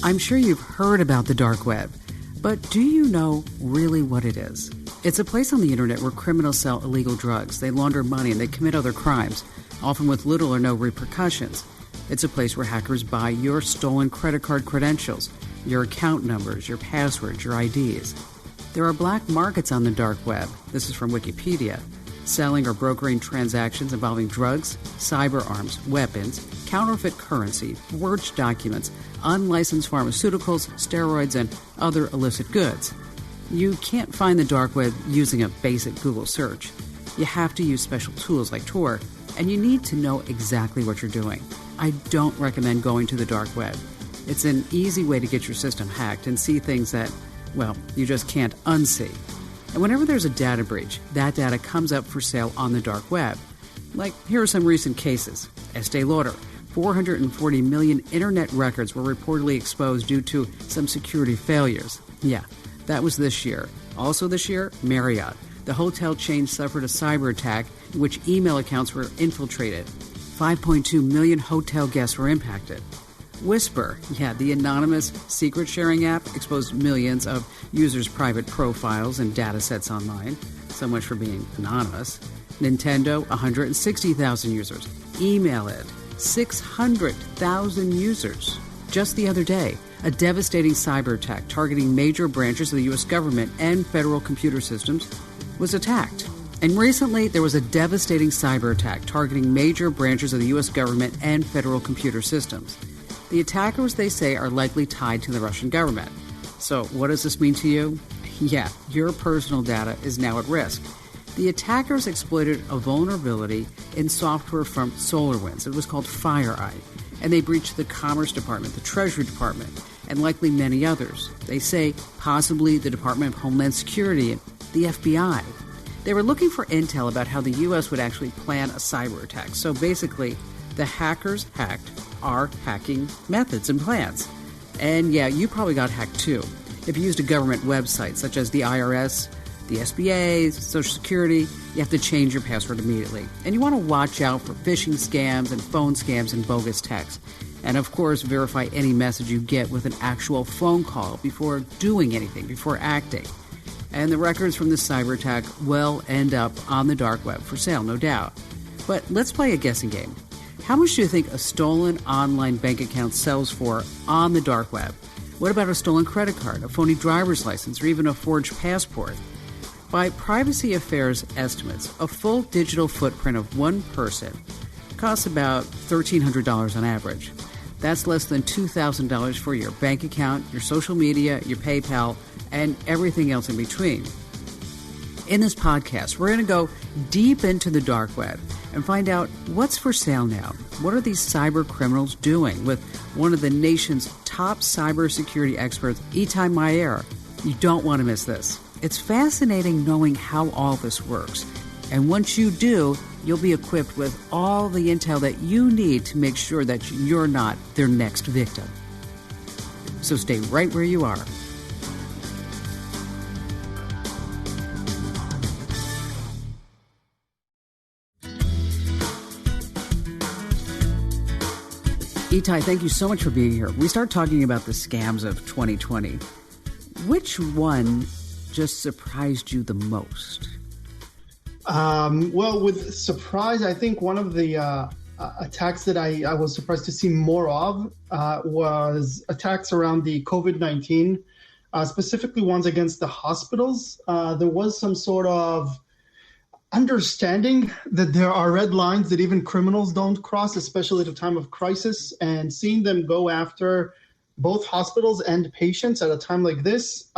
I'm sure you've heard about the dark web, but do you know really what it is? It's a place on the internet where criminals sell illegal drugs, they launder money, and they commit other crimes, often with little or no repercussions. It's a place where hackers buy your stolen credit card credentials, your account numbers, your passwords, your IDs. There are black markets on the dark web. This is from Wikipedia. Selling or brokering transactions involving drugs, cyber arms, weapons, counterfeit currency, forged documents, unlicensed pharmaceuticals, steroids, and other illicit goods. You can't find the dark web using a basic Google search. You have to use special tools like Tor, and you need to know exactly what you're doing. I don't recommend going to the dark web. It's an easy way to get your system hacked and see things that, well, you just can't unsee. And whenever there's a data breach, that data comes up for sale on the dark web. Like, here are some recent cases. Estee Lauder, 440 million internet records were reportedly exposed due to some security failures. Yeah, that was this year. Also this year, Marriott. The hotel chain suffered a cyber attack in which email accounts were infiltrated. 5.2 million hotel guests were impacted. Whisper, the anonymous secret sharing app, exposed millions of users' private profiles and data sets online. So much for being anonymous. Nintendo, 160,000 users. Email it, 600,000 users. Just the other day, a devastating cyber attack targeting major branches of the U.S. government and federal computer systems was attacked. And recently, there was a devastating cyber attack targeting major branches of the U.S. government and federal computer systems. The attackers, they say, are likely tied to the Russian government. So what does this mean to you? Yeah, your personal data is now at risk. The attackers exploited a vulnerability in software from SolarWinds. It was called FireEye. And they breached the Commerce Department, the Treasury Department, and likely many others. They say possibly the Department of Homeland Security and the FBI. They were looking for intel about how the U.S. would actually plan a cyber attack. So basically, the hackers hacked our hacking methods and plans. And yeah, you probably got hacked too. If you used a government website such as the IRS, the SBA, Social Security, you have to change your password immediately. And you want to watch out for phishing scams and phone scams and bogus texts. And of course, verify any message you get with an actual phone call before doing anything, before acting. And the records from this cyber attack will end up on the dark web for sale, no doubt. But let's play a guessing game. How much do you think a stolen online bank account sells for on the dark web? What about a stolen credit card, a phony driver's license, or even a forged passport? By Privacy Affairs estimates, a full digital footprint of one person costs about $1,300 on average. That's less than $2,000 for your bank account, your social media, your PayPal, and everything else in between. In this podcast, we're going to go deep into the dark web and find out what's for sale now. What are these cyber criminals doing with one of the nation's top cybersecurity experts, Etay Maor. You don't want to miss this. It's fascinating knowing how all this works. And once you do, you'll be equipped with all the intel that you need to make sure that you're not their next victim. So stay right where you are. Etay, thank you so much for being here. We start talking about the scams of 2020. Which one just surprised you the most? Well, with surprise, I think one of the attacks that I was surprised to see more of was attacks around the COVID-19, specifically ones against the hospitals. There was some sort of understanding that there are red lines that even criminals don't cross, especially at a time of crisis, and seeing them go after both hospitals and patients at a time like this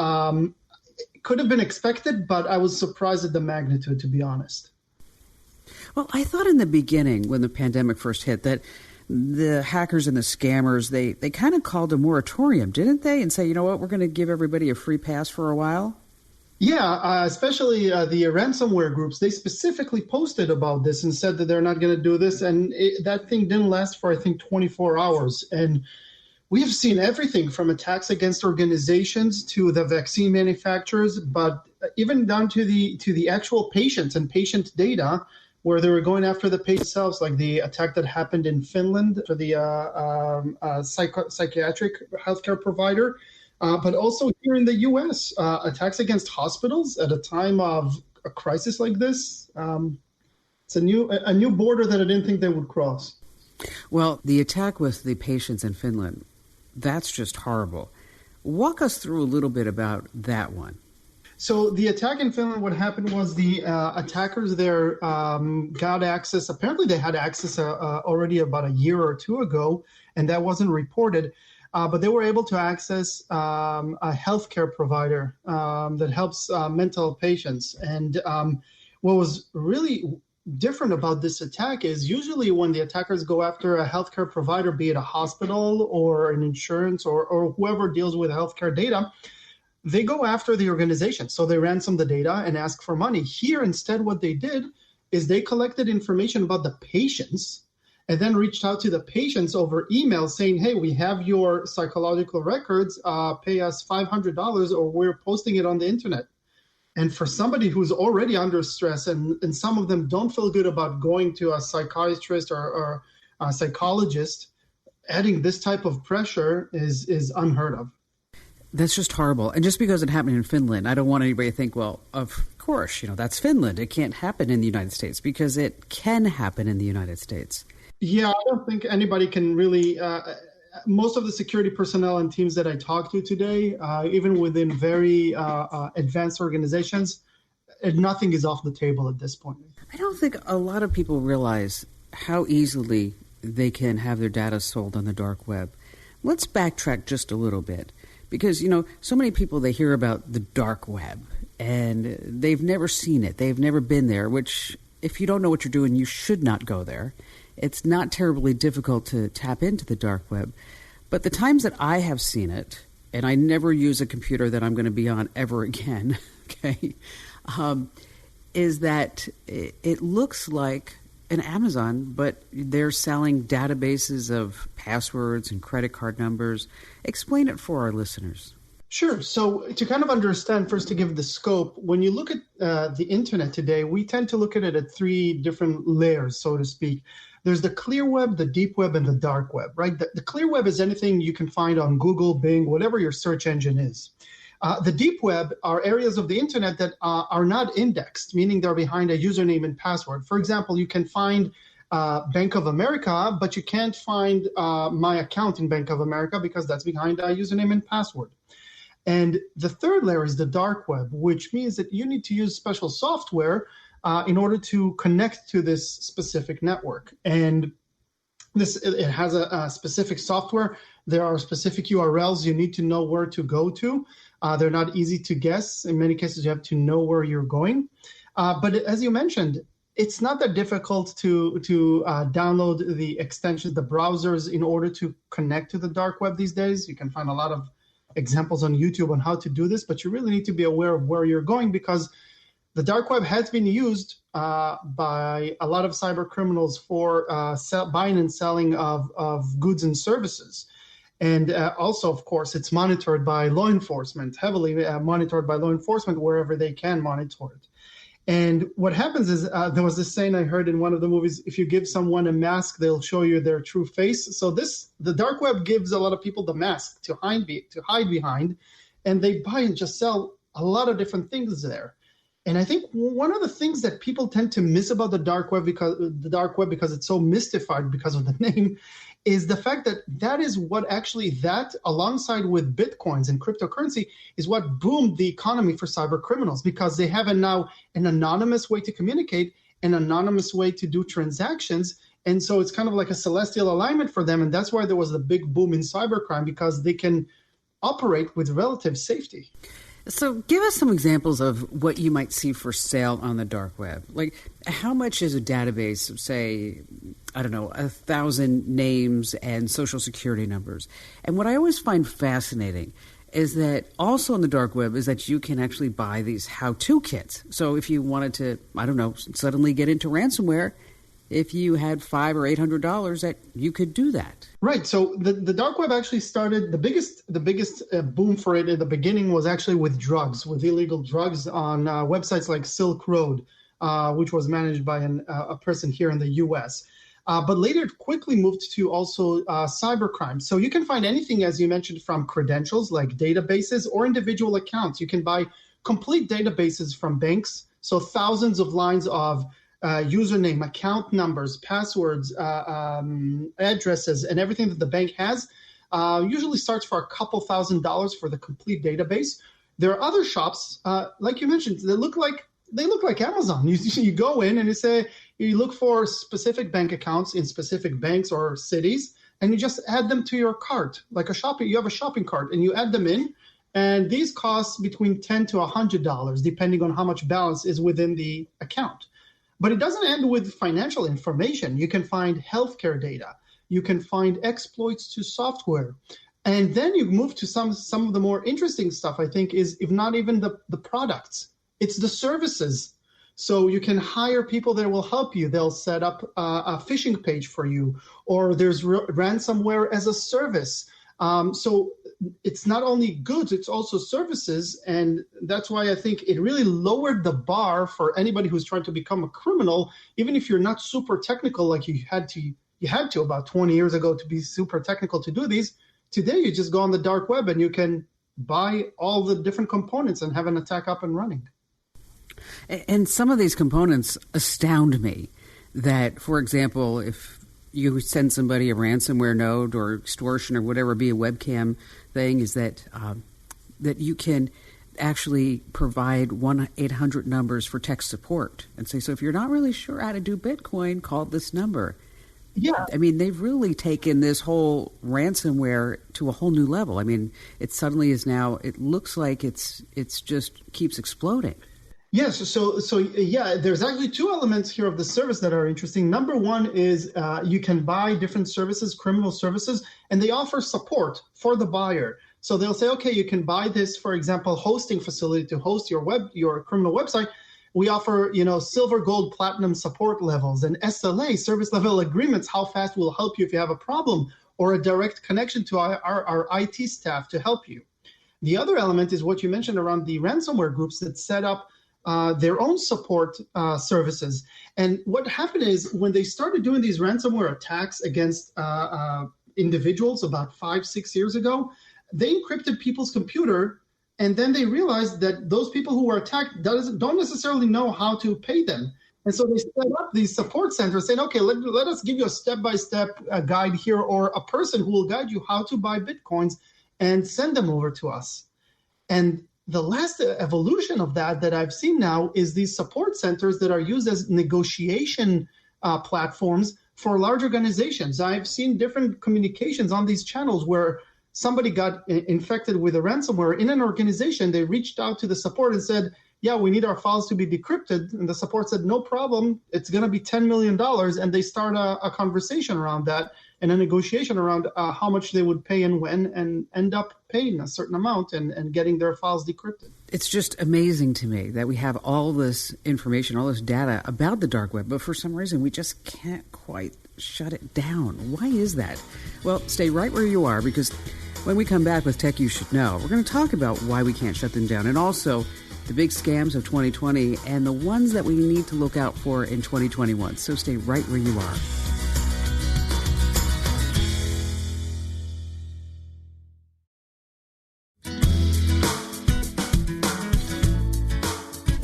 could have been expected, but I was surprised at the magnitude, to be honest. Well, I thought in the beginning, when the pandemic first hit, that the hackers and the scammers, they kind of called a moratorium, didn't they? And say, you know what, we're going to give everybody a free pass for a while? Yeah, especially the ransomware groups, they specifically posted about this and said that they're not going to do this. And that thing didn't last for, I think, 24 hours. And we've seen everything from attacks against organizations to the vaccine manufacturers, but even down to the actual patients and patient data. where they were going after the patients themselves, like the attack that happened in Finland for the psychiatric healthcare provider, but also here in the U.S., attacks against hospitals at a time of a crisis like this. It's a new border that I didn't think they would cross. Well, the attack with the patients in Finland, that's just horrible. Walk us through a little bit about that one. So the attack in Finland, what happened was the attackers there got access. Apparently they had access already about a year or two ago, and that wasn't reported. But they were able to access a healthcare provider that helps mental patients. And what was really different about this attack is usually when the attackers go after a healthcare provider, be it a hospital or an insurance or whoever deals with healthcare data, they go after the organization. So they ransom the data and ask for money. Here, instead, what they did is they collected information about the patients and then reached out to the patients over email saying, hey, we have your psychological records, pay us $500 or we're posting it on the internet. And for somebody who's already under stress and some of them don't feel good about going to a psychiatrist or a psychologist, adding this type of pressure is unheard of. That's just horrible. And just because it happened in Finland, I don't want anybody to think, well, of course, that's Finland. It can't happen in the United States, because it can happen in the United States. Yeah, I don't think anybody can really, most of the security personnel and teams that I talked to today, even within very advanced organizations, nothing is off the table at this point. I don't think a lot of people realize how easily they can have their data sold on the dark web. Let's backtrack just a little bit. Because, so many people, they hear about the dark web and they've never seen it. They've never been there, which if you don't know what you're doing, you should not go there. It's not terribly difficult to tap into the dark web. But the times that I have seen it, and I never use a computer that I'm going to be on ever again, okay, is that it looks like an Amazon, but they're selling databases of passwords and credit card numbers. Explain it for our listeners. Sure. So to kind of understand, first to give the scope, when you look at the internet today, we tend to look at it at three different layers, so to speak. There's the clear web, the deep web, and the dark web, right? The clear web is anything you can find on Google, Bing, whatever your search engine is. The deep web are areas of the internet that are not indexed, meaning they're behind a username and password. For example, you can find Bank of America, but you can't find my account in Bank of America because that's behind a username and password. And the third layer is the dark web, which means that you need to use special software in order to connect to this specific network. And it has a specific software. There are specific URLs you need to know where to go to. They're not easy to guess. In many cases, you have to know where you're going. But as you mentioned, it's not that difficult to download the extensions, the browsers, in order to connect to the dark web these days. You can find a lot of examples on YouTube on how to do this, but you really need to be aware of where you're going, because the dark web has been used by a lot of cyber criminals for buying and selling of goods and services. And also, of course, it's monitored by law enforcement, heavily monitored by law enforcement wherever they can monitor it. And what happens is there was this saying I heard in one of the movies: if you give someone a mask, they'll show you their true face. So the dark web gives a lot of people the mask to hide behind, and they buy and just sell a lot of different things there. And I think one of the things that people tend to miss about the dark web, because it's so mystified because of the name, is the fact that is what actually, that alongside with bitcoins and cryptocurrency, is what boomed the economy for cyber criminals, because they have now an anonymous way to communicate, an anonymous way to do transactions. And so it's kind of like a celestial alignment for them. And that's why there was the big boom in cybercrime, because they can operate with relative safety. So give us some examples of what you might see for sale on the dark web. Like, how much is a database of, say, 1,000 names and social security numbers? And what I always find fascinating is that also on the dark web is that you can actually buy these how-to kits. So if you wanted to, suddenly get into ransomware, if you had $500 or $800, that you could do that. Right. So the dark web actually started, the biggest boom for it in the beginning was actually with drugs, with illegal drugs on websites like Silk Road. which was managed by a person here in the U.S. But later it quickly moved to also cybercrime. So you can find anything, as you mentioned, from credentials like databases or individual accounts. You can buy complete databases from banks, so thousands of lines of username, account numbers, passwords, addresses, and everything that the bank has. Usually starts for a couple $1,000s for the complete database. There are other shops, like you mentioned, they look like Amazon. You go in and you look for specific bank accounts in specific banks or cities, and you just add them to your cart, like you have a shopping cart, and you add them in. And these cost between $10 to $100, depending on how much balance is within the account. But it doesn't end with financial information. You can find healthcare data. You can find exploits to software. And then you move to some of the more interesting stuff, I think, is if not even the products, it's the services. So you can hire people that will help you. They'll set up a phishing page for you, or there's ransomware as a service. So it's not only goods, it's also services. And that's why I think it really lowered the bar for anybody who's trying to become a criminal, even if you're not super technical like you had to about 20 years ago to be super technical to do these. Today, you just go on the dark web and you can buy all the different components and have an attack up and running. And some of these components astound me that, for example, if you send somebody a ransomware note or extortion or whatever, be a webcam thing, is that that you can actually provide 1-800 numbers for tech support and say, so if you're not really sure how to do Bitcoin, call this number. Yeah. I mean, they've really taken this whole ransomware to a whole new level. I mean, it suddenly is now, it looks like it's just keeps exploding. Yes. So yeah, there's actually two elements here of the service that are interesting. Number one is you can buy different services, criminal services, and they offer support for the buyer. So they'll say, okay, you can buy this, for example, hosting facility to host your criminal website. We offer, silver, gold, platinum support levels and SLA, service level agreements, how fast we'll help you if you have a problem, or a direct connection to our IT staff to help you. The other element is what you mentioned around the ransomware groups that set up their own support services. And what happened is when they started doing these ransomware attacks against individuals about 5-6 years ago, they encrypted people's computer, and then they realized that those people who were attacked don't necessarily know how to pay them. And so they set up these support centers saying, okay, let us give you a step-by-step guide here, or a person who will guide you how to buy Bitcoins and send them over to us. And the last evolution of that I've seen now is these support centers that are used as negotiation platforms for large organizations. I've seen different communications on these channels where somebody got infected with a ransomware in an organization. They reached out to the support and said, yeah, we need our files to be decrypted. And the support said, no problem. It's going to be $10 million. And they start a conversation around that and a negotiation around how much they would pay and when, and end up paying a certain amount and getting their files decrypted. It's just amazing to me that we have all this information, all this data about the dark web, but for some reason we just can't quite shut it down. Why is that? Well, stay right where you are, because when we come back with Tech You Should Know, we're going to talk about why we can't shut them down, and also the big scams of 2020 and the ones that we need to look out for in 2021. So stay right where you are.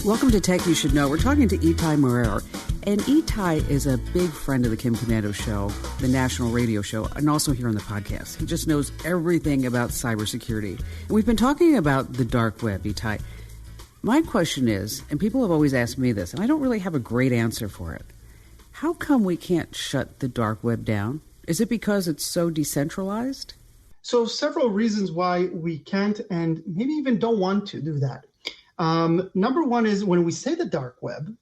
Welcome to Tech You Should Know. We're talking to Etay Maor. And Etay is a big friend of the Kim Komando Show, the national radio show, and also here on the podcast. He just knows everything about cybersecurity. And we've been talking about the dark web, Etay. My question is, and people have always asked me this, and I don't really have a great answer for it. How come we can't shut the dark web down? Is it because it's so decentralized? So several reasons why we can't and maybe even don't want to do that. Number one is when we say the dark web,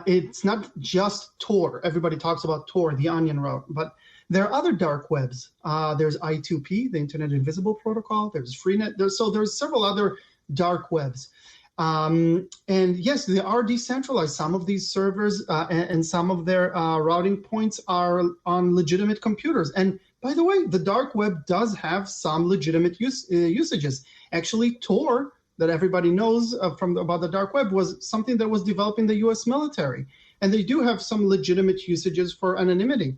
it's not just Tor. Everybody talks about Tor, the onion route, but there are other dark webs. There's I2P, the Internet Invisible Protocol. There's Freenet. There's several other dark webs. And yes, they are decentralized. Some of these servers and some of their routing points are on legitimate computers. And by the way, the dark web does have some legitimate usages. Actually, Tor, that everybody knows about the dark web was something that was developed in the U.S. military. And they do have some legitimate usages for anonymity.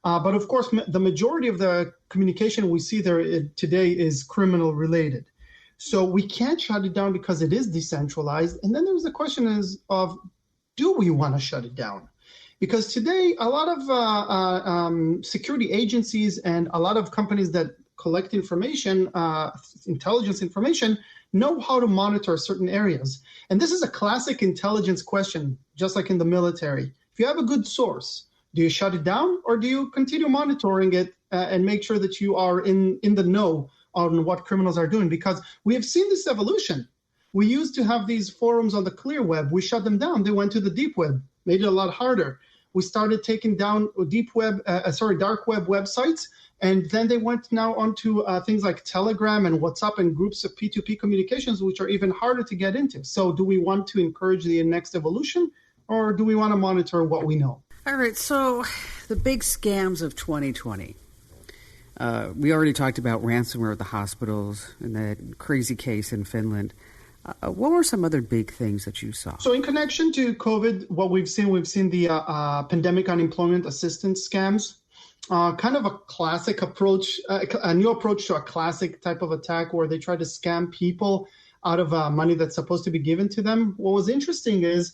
But of course, the majority of the communication we see there today is criminal related. So we can't shut it down because it is decentralized. And then there's the question of, do we want to shut it down? Because today, a lot of security agencies and a lot of companies that collect information, intelligence information, know how to monitor certain areas. And this is a classic intelligence question, just like in the military. If you have a good source, do you shut it down or do you continue monitoring it and make sure that you are in the know on what criminals are doing? Because we have seen this evolution. We used to have these forums on the clear web. We shut them down. They went to the deep web, made it a lot harder. We started taking down dark web websites, and then they went now onto things like Telegram and WhatsApp and groups of P2P communications, which are even harder to get into. So do we want to encourage the next evolution, or do we want to monitor what we know? All right, so the big scams of 2020. We already talked about ransomware at the hospitals and that crazy case in Finland. What were some other big things that you saw? So in connection to COVID, what we've seen the pandemic unemployment assistance scams, kind of a classic approach, a new approach to a classic type of attack where they try to scam people out of money that's supposed to be given to them. What was interesting is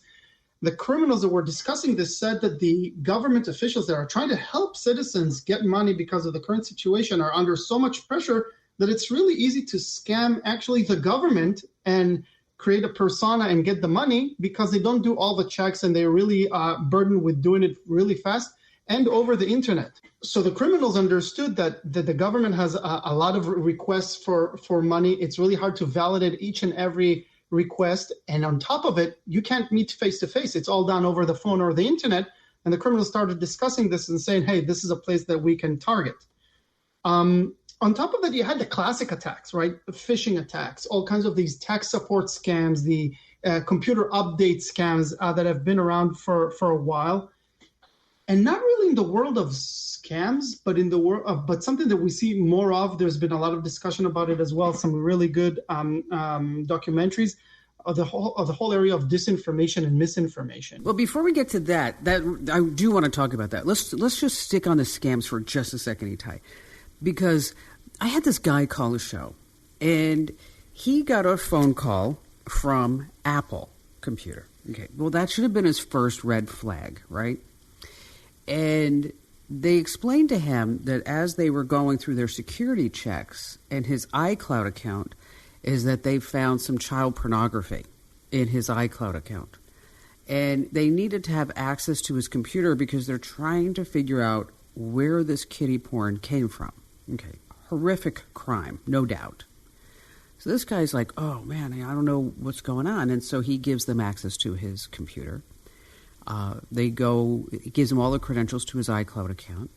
the criminals that were discussing this said that the government officials that are trying to help citizens get money because of the current situation are under so much pressure that it's really easy to scam actually the government and create a persona and get the money because they don't do all the checks and they're really burdened with doing it really fast and over the internet. So the criminals understood that the government has a lot of requests for money. It's really hard to validate each and every request. And on top of it, you can't meet face to face. It's all done over the phone or the internet. And the criminals started discussing this and saying, hey, this is a place that we can target. On top of that, you had the classic attacks, right? The phishing attacks, all kinds of these tech support scams, the computer update scams that have been around for a while. And not really in the world of scams, but in the world of, but something that we see more of. There's been a lot of discussion about it as well. Some really good documentaries of the whole area of disinformation and misinformation. Well, before we get to that I do want to talk about that. Let's just stick on the scams for just a second, Etay, because I had this guy call the show, and he got a phone call from Apple Computer. Okay, well, that should have been his first red flag, right? And they explained to him that as they were going through their security checks and his iCloud account, is that they found some child pornography in his iCloud account. And they needed to have access to his computer because they're trying to figure out where this kiddie porn came from. Okay, horrific crime, no doubt. So this guy's like, oh, man, I don't know what's going on. And so he gives them access to his computer. He gives them all the credentials to his iCloud account.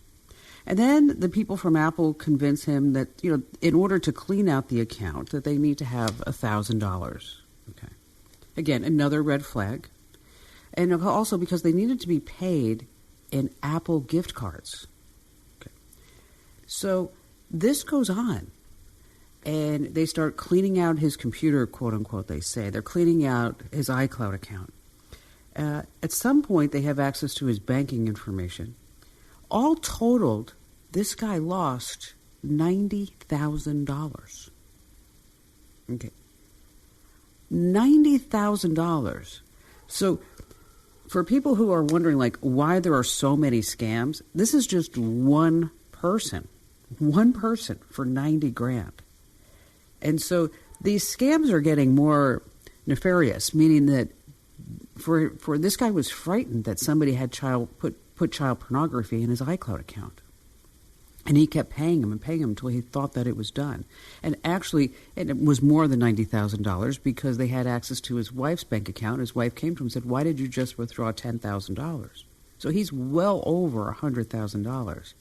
And then the people from Apple convince him that, in order to clean out the account, that they need to have $1,000. Okay. Again, another red flag. And also because they needed to be paid in Apple gift cards. Okay. So this goes on. And they start cleaning out his computer, quote unquote, they say. They're cleaning out his iCloud account. At some point, they have access to his banking information. All totaled, this guy lost $90,000. Okay. $90,000. So for people who are wondering, why there are so many scams, this is just one person for $90,000. And so these scams are getting more nefarious, meaning that for this guy was frightened that somebody had put child pornography in his iCloud account. And he kept paying him until he thought that it was done. And actually, it was more than $90,000 because they had access to his wife's bank account. His wife came to him and said, why did you just withdraw $10,000? So he's well over $100,000.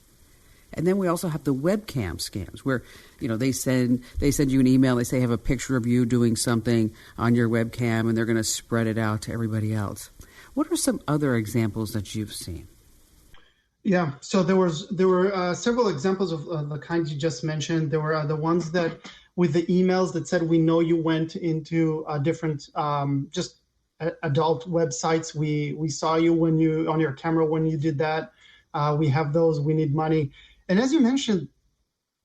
And then we also have the webcam scams where, they send you an email. They say have a picture of you doing something on your webcam, and they're going to spread it out to everybody else. What are some other examples that you've seen? Yeah, so there were several examples of the kinds you just mentioned. There were the ones that with the emails that said we know you went into different just adult websites. We saw you when you on your camera when you did that. We have those. We need money. And as you mentioned,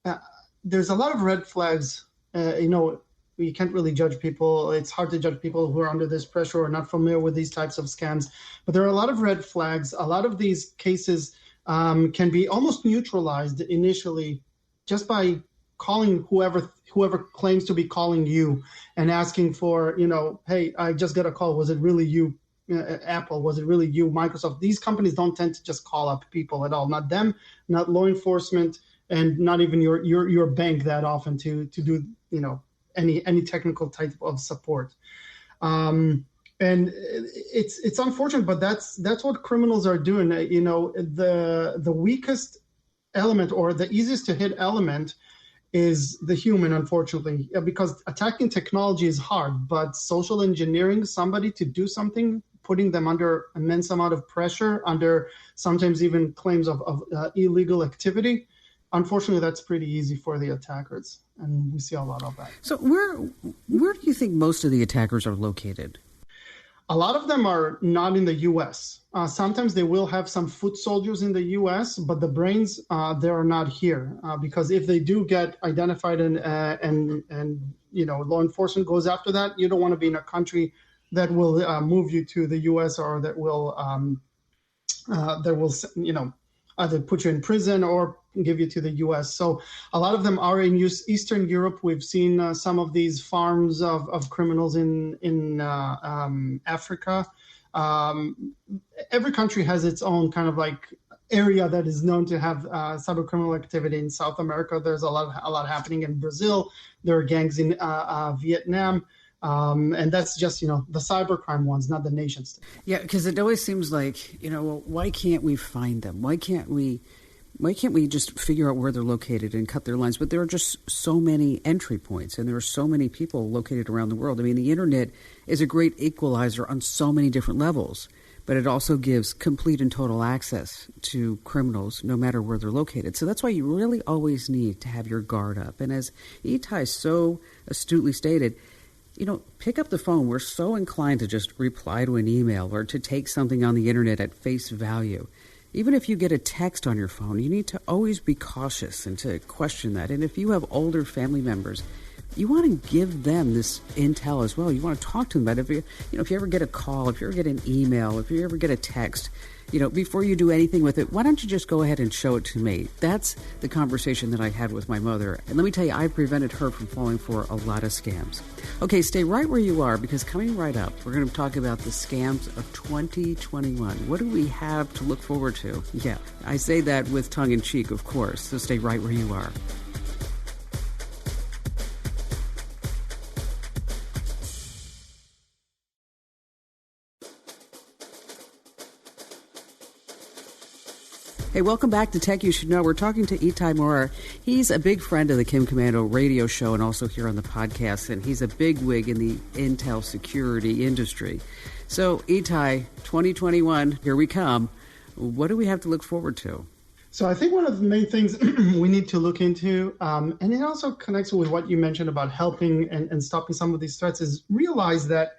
uh, there's a lot of red flags. You can't really judge people. It's hard to judge people who are under this pressure or not familiar with these types of scams. But there are a lot of red flags. A lot of these cases can be almost neutralized initially just by calling whoever claims to be calling you and asking for, hey, I just got a call. Was it really you? Apple, was it really you? Microsoft? These companies don't tend to just call up people at all. Not them, not law enforcement, and not even your bank that often to do any technical type of support. And it's unfortunate, but that's what criminals are doing. The weakest element or the easiest to hit element is the human, unfortunately, because attacking technology is hard, but social engineering somebody to do something, putting them under immense amount of pressure, under sometimes even claims of illegal activity, unfortunately, that's pretty easy for the attackers, and we see a lot of that. So where do you think most of the attackers are located? A lot of them are not in the U.S. Sometimes they will have some foot soldiers in the U.S., but the brains, they are not here because if they do get identified and law enforcement goes after that, you don't want to be in a country that will move you to the U.S. or that will either put you in prison or give you to the U.S. So a lot of them are in Eastern Europe. We've seen some of these farms of criminals in Africa. Every country has its own kind of like area that is known to have cyber criminal activity. In South America, there's a lot happening in Brazil. There are gangs in Vietnam. And that's just, the cybercrime ones, not the nation state. Yeah, because it always seems like, why can't we find them? Why can't we just figure out where they're located and cut their lines? But there are just so many entry points, and there are so many people located around the world. I mean, the internet is a great equalizer on so many different levels, but it also gives complete and total access to criminals no matter where they're located. So that's why you really always need to have your guard up. And as Etay so astutely stated, pick up the phone. We're so inclined to just reply to an email or to take something on the internet at face value. Even if you get a text on your phone, you need to always be cautious and to question that. And if you have older family members, you want to give them this intel as well. You want to talk to them about it. If you ever get a call, if you ever get an email, if you ever get a text, before you do anything with it, why don't you just go ahead and show it to me? That's the conversation that I had with my mother. And let me tell you, I prevented her from falling for a lot of scams. Okay, stay right where you are, because coming right up, we're going to talk about the scams of 2021. What do we have to look forward to? Yeah, I say that with tongue in cheek, of course, so stay right where you are. Hey, welcome back to Tech You Should Know. We're talking to Etay Maor. He's a big friend of the Kim Commando radio show and also here on the podcast, and he's a bigwig in the intel security industry. So, Etay, 2021, here we come. What do we have to look forward to? So I think one of the main things we need to look into, and it also connects with what you mentioned about helping and stopping some of these threats, is realize that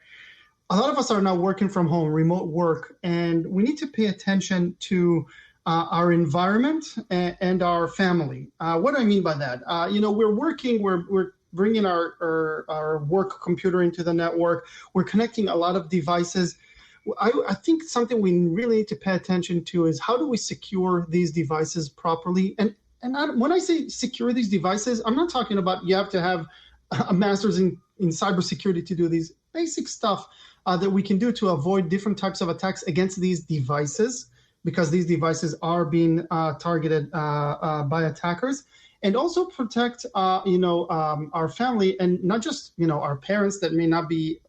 a lot of us are now working from home, remote work, and we need to pay attention to our environment and our family. What do I mean by that? We're working, we're bringing our work computer into the network. We're connecting a lot of devices. I think something we really need to pay attention to is how do we secure these devices properly? And when I say secure these devices, I'm not talking about you have to have a master's in cybersecurity to do these basic stuff that we can do to avoid different types of attacks against these devices, because these devices are being targeted by attackers, and also protect, our family, and not just, our parents that may not be,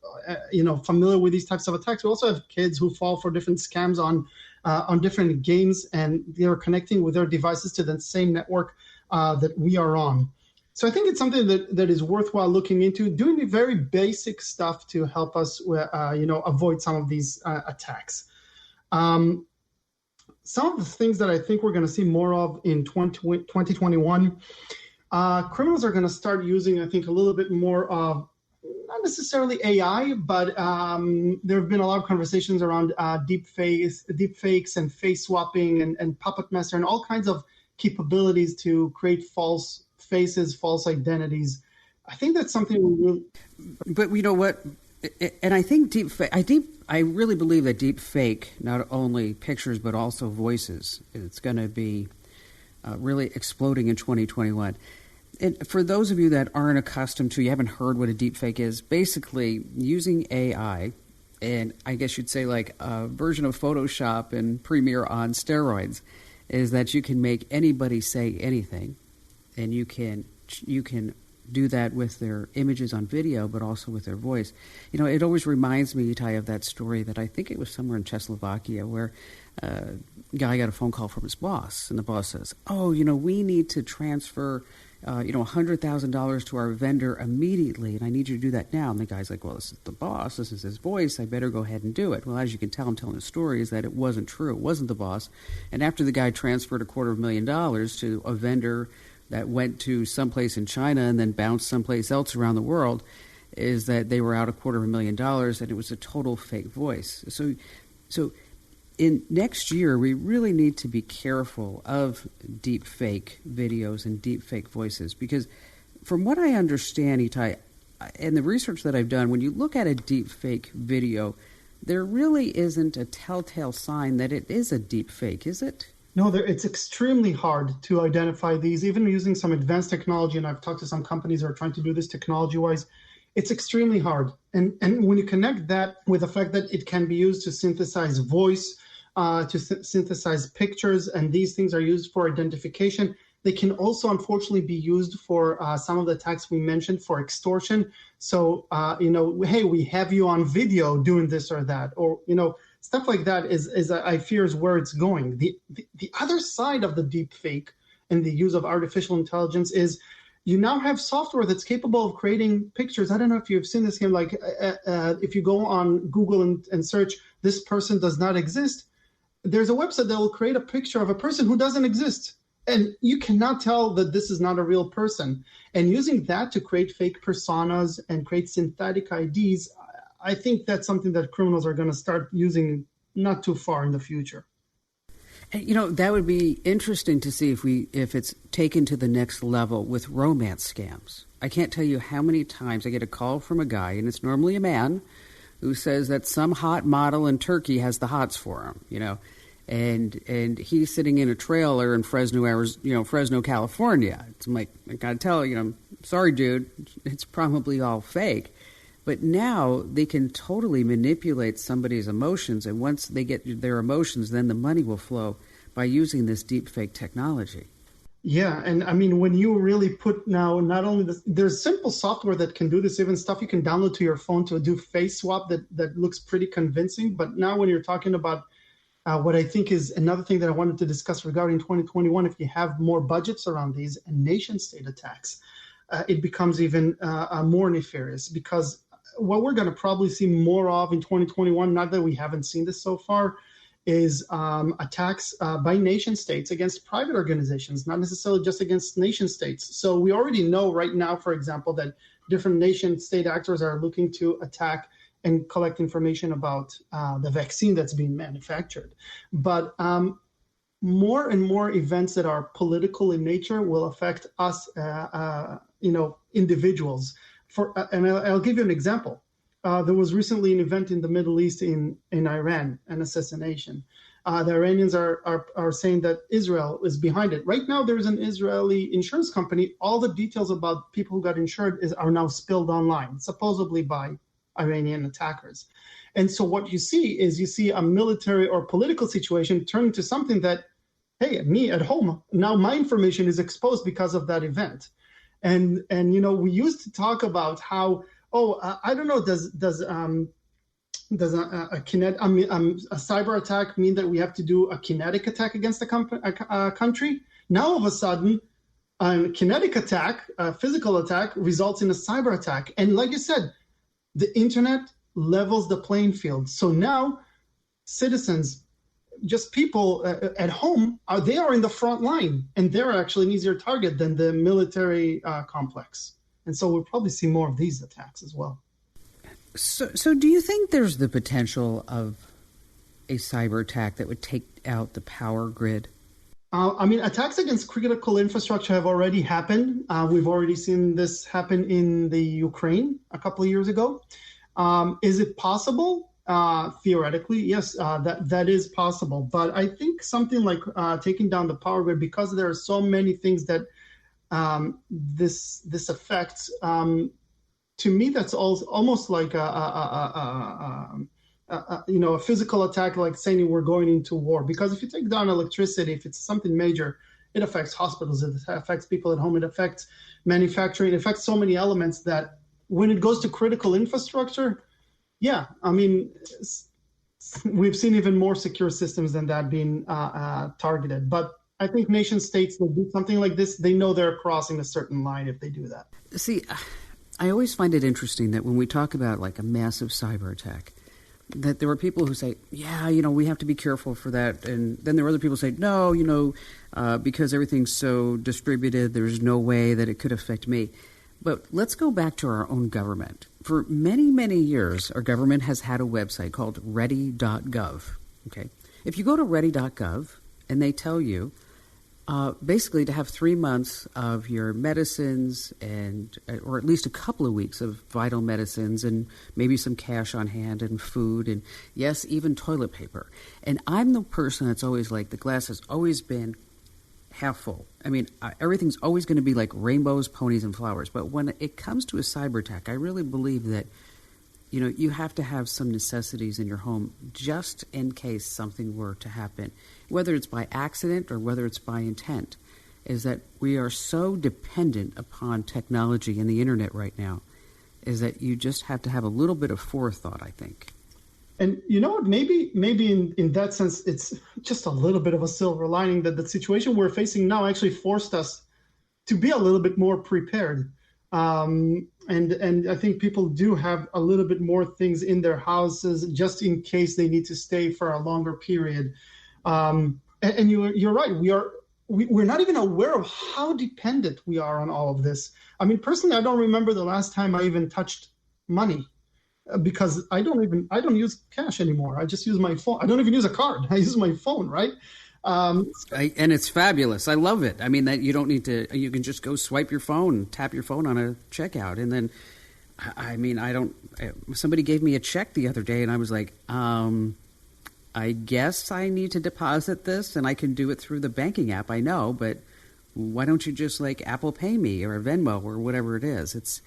familiar with these types of attacks. We also have kids who fall for different scams on different games, and they're connecting with their devices to the same network that we are on. So I think it's something that is worthwhile looking into, doing the very basic stuff to help us, avoid some of these attacks. some of the things that I think we're going to see more of in 2021, criminals are going to start using, I think, a little bit more of, not necessarily AI, but there have been a lot of conversations around deep fakes and face swapping and puppet master and all kinds of capabilities to create false faces, false identities. I think that's something we really... But you know what? And I think I really believe that deep fake, not only pictures but also voices, it's going to be really exploding in 2021. And for those of you that aren't accustomed to, you haven't heard what a deep fake is, basically using AI, and I guess you'd say like a version of Photoshop and Premiere on steroids, is that you can make anybody say anything, and you can do that with their images on video, but also with their voice. You know, it always reminds me, Etay, of that story that I think it was somewhere in Czechoslovakia where a guy got a phone call from his boss, and the boss says, "Oh, you know, we need to transfer $100,000 to our vendor immediately, and I need you to do that now." And the guy's like, "Well, this is the boss. This is his voice. I better go ahead and do it." Well, as you can tell, I'm telling the story is that it wasn't true. It wasn't the boss. And after the guy transferred $250,000 to a vendor that went to someplace in China and then bounced someplace else around the world, is that they were out $250,000, and it was a total fake voice. So in next year, we really need to be careful of deep fake videos and deep fake voices, because from what I understand, Etay, and the research that I've done, when you look at a deep fake video, there really isn't a telltale sign that it is a deep fake, is it? No, it's extremely hard to identify these, even using some advanced technology. And I've talked to some companies that are trying to do this technology-wise. It's extremely hard. And when you connect that with the fact that it can be used to synthesize voice, to synthesize pictures, and these things are used for identification, they can also unfortunately be used for some of the attacks we mentioned for extortion. So, hey, we have you on video doing this or that, or, stuff like that is I fear is where it's going. The other side of the deep fake and the use of artificial intelligence is you now have software that's capable of creating pictures. I don't know if you've seen this here, like if you go on Google and search, "this person does not exist," there's a website that will create a picture of a person who doesn't exist. And you cannot tell that this is not a real person. And using that to create fake personas and create synthetic IDs, I think that's something that criminals are going to start using not too far in the future. And, that would be interesting to see if it's taken to the next level with romance scams. I can't tell you how many times I get a call from a guy, and it's normally a man, who says that some hot model in Turkey has the hots for him, and he's sitting in a trailer in Fresno, California. I'm like, I got to tell you, sorry, dude, it's probably all fake. But now they can totally manipulate somebody's emotions, and once they get their emotions, then the money will flow by using this deep fake technology. Yeah, and I mean, when you really put now, not only this, there's simple software that can do this, even stuff you can download to your phone to do face swap that looks pretty convincing. But now when you're talking about what I think is another thing that I wanted to discuss regarding 2021, if you have more budgets around these and nation state attacks, it becomes even more nefarious, because what we're going to probably see more of in 2021, not that we haven't seen this so far, is attacks by nation states against private organizations, not necessarily just against nation states. So we already know right now, for example, that different nation state actors are looking to attack and collect information about the vaccine that's being manufactured. But more and more events that are political in nature will affect us, individuals. And I'll give you an example. There was recently an event in the Middle East in Iran, an assassination. The Iranians are saying that Israel is behind it. Right now, there's an Israeli insurance company. All the details about people who got insured are now spilled online, supposedly by Iranian attackers. And so what you see a military or political situation turn into something that, hey, me at home, now my information is exposed because of that event. And we used to talk about how, I don't know, does a cyber attack mean that we have to do a kinetic attack against a country? Now all of a sudden, a kinetic attack, a physical attack, results in a cyber attack. And like you said, the internet levels the playing field. So now citizens, just people at home, they are in the front line, and they're actually an easier target than the military complex. And so we'll probably see more of these attacks as well. So do you think there's the potential of a cyber attack that would take out the power grid? Attacks against critical infrastructure have already happened. We've already seen this happen in the Ukraine a couple of years ago. Is it possible? Theoretically, yes, that is possible. But I think something like taking down the power grid, because there are so many things that this affects. To me, that's almost like a physical attack, like saying we're going into war. Because if you take down electricity, if it's something major, it affects hospitals, it affects people at home, it affects manufacturing, it affects so many elements that when it goes to critical infrastructure, we've seen even more secure systems than that being targeted. But I think nation states that do something like this, they know they're crossing a certain line if they do that. See, I always find it interesting that when we talk about like a massive cyber attack, that there are people who say, we have to be careful for that. And then there are other people who say, no, because everything's so distributed, there's no way that it could affect me. But let's go back to our own government. For many, many years, our government has had a website called ready.gov. Okay, if you go to ready.gov and they tell you basically to have 3 months of your medicines or at least a couple of weeks of vital medicines and maybe some cash on hand and food and, yes, even toilet paper. And I'm the person that's always like, the glass has always been half full. I mean, everything's always going to be like rainbows, ponies, and flowers. But when it comes to a cyber attack, I really believe that, you have to have some necessities in your home just in case something were to happen, whether it's by accident or whether it's by intent, is that we are so dependent upon technology and the internet right now, is that you just have to have a little bit of forethought, I think. And you know what, maybe in that sense, it's just a little bit of a silver lining that the situation we're facing now actually forced us to be a little bit more prepared. And I think people do have a little bit more things in their houses just in case they need to stay for a longer period. And you're right. We're not even aware of how dependent we are on all of this. I mean, personally, I don't remember the last time I even touched money because I don't use cash anymore. I just use my phone. I don't even use a card. I use my phone, right? And it's fabulous. I love it. I mean, that you don't need to, you can just go swipe your phone, tap your phone on a checkout. And then, somebody gave me a check the other day and I was like, I guess I need to deposit this and I can do it through the banking app. I know, but why don't you just like Apple Pay me or Venmo or whatever it is? It's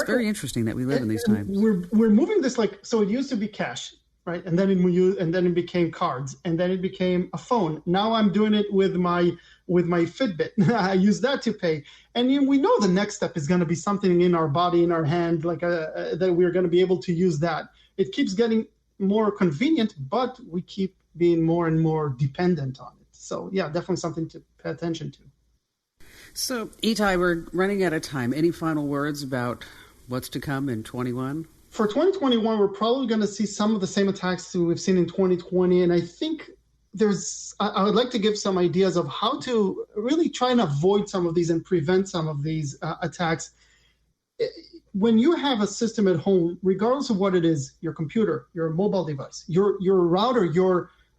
very interesting that we live in these times. We're moving this so it used to be cash. Right, and then it became cards, and then it became a phone. Now I'm doing it with my Fitbit. I use that to pay, and we know the next step is going to be something in our body, in our hand, like that we're going to be able to use that. It keeps getting more convenient, but we keep being more and more dependent on it. So yeah, definitely something to pay attention to. So Etay, we're running out of time. Any final words about what's to come in 21? For 2021, we're probably going to see some of the same attacks that we've seen in 2020. And I think I would like to give some ideas of how to really try and avoid some of these and prevent some of these attacks. When you have a system at home, regardless of what it is, your computer, your mobile device, your router,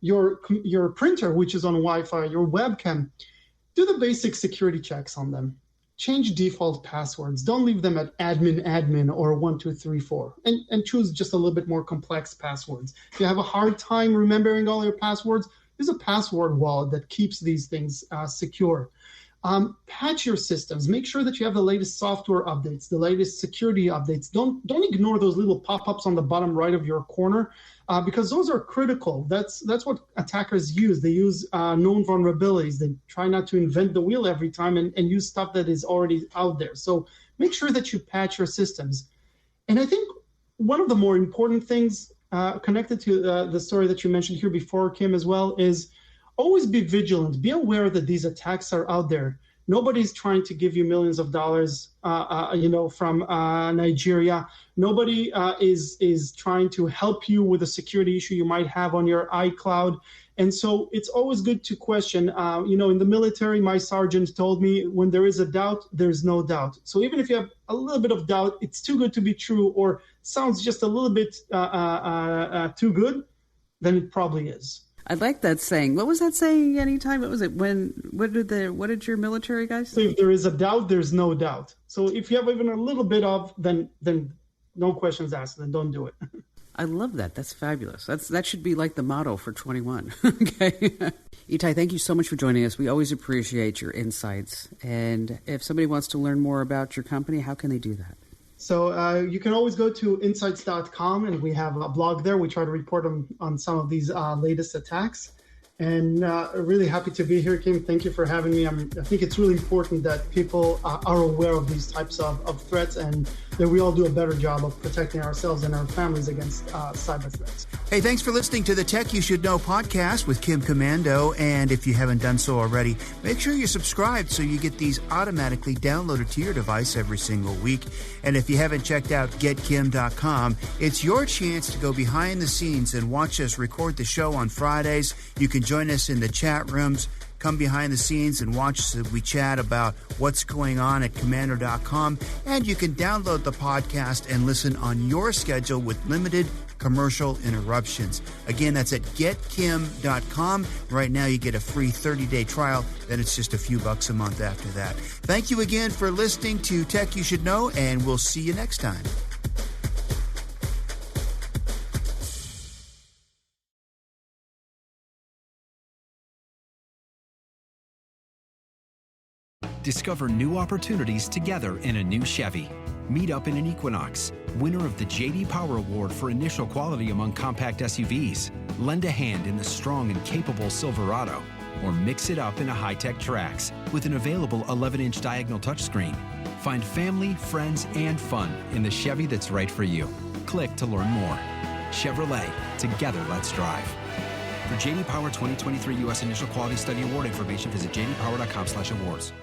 your printer, which is on Wi-Fi, your webcam, do the basic security checks on them. Change default passwords. Don't leave them at admin or 1234, and choose just a little bit more complex passwords. If you have a hard time remembering all your passwords, use a password wallet that keeps these things secure. Patch your systems. Make sure that you have the latest software updates, the latest security updates. Don't ignore those little pop-ups on the bottom right of your corner, because those are critical. That's what attackers use. They use known vulnerabilities. They try not to invent the wheel every time and use stuff that is already out there. So make sure that you patch your systems. And I think one of the more important things connected to the story that you mentioned here before, Kim, as well, is always be vigilant. Be aware that these attacks are out there. Nobody's trying to give you millions of dollars, from Nigeria. Nobody is trying to help you with a security issue you might have on your iCloud. And so it's always good to question. In the military, my sergeant told me when there is a doubt, there's no doubt. So even if you have a little bit of doubt, it's too good to be true or sounds just a little bit too good, then it probably is. I like that saying. What was that saying anytime? What was it? What did your military guys say? So if there is a doubt, there's no doubt. So if you have even a little bit of, then no questions asked, then don't do it. I love that. That's fabulous. That should be like the motto for 21. Okay. Etay, thank you so much for joining us. We always appreciate your insights. And if somebody wants to learn more about your company, how can they do that? So you can always go to IntSights.com, and we have a blog there. We try to report on some of these latest attacks. And really happy to be here, Kim. Thank you for having me. I think it's really important that people are aware of these types of threats and that we all do a better job of protecting ourselves and our families against cyber threats. Hey, thanks for listening to the Tech You Should Know podcast with Kim Commando. And if you haven't done so already, make sure you're subscribed so you get these automatically downloaded to your device every single week. And if you haven't checked out getkim.com, it's your chance to go behind the scenes and watch us record the show on Fridays. You can join us in the chat rooms. Come behind the scenes and watch us as we chat about what's going on at commando.com. And you can download the podcast and listen on your schedule with limited commercial interruptions. Again, that's at getkim.com. Right now you get a free 30-day trial. Then it's just a few bucks a month after that. Thank you again for listening to Tech You Should Know, and we'll see you next time. Discover new opportunities together in a new Chevy. Meet up in an Equinox, winner of the J.D. Power Award for initial quality among compact SUVs. Lend a hand in the strong and capable Silverado, or mix it up in a high-tech Trax with an available 11-inch diagonal touchscreen. Find family, friends, and fun in the Chevy that's right for you. Click to learn more. Chevrolet, together let's drive. For J.D. Power 2023 U.S. Initial Quality Study Award information, visit jdpower.com/awards.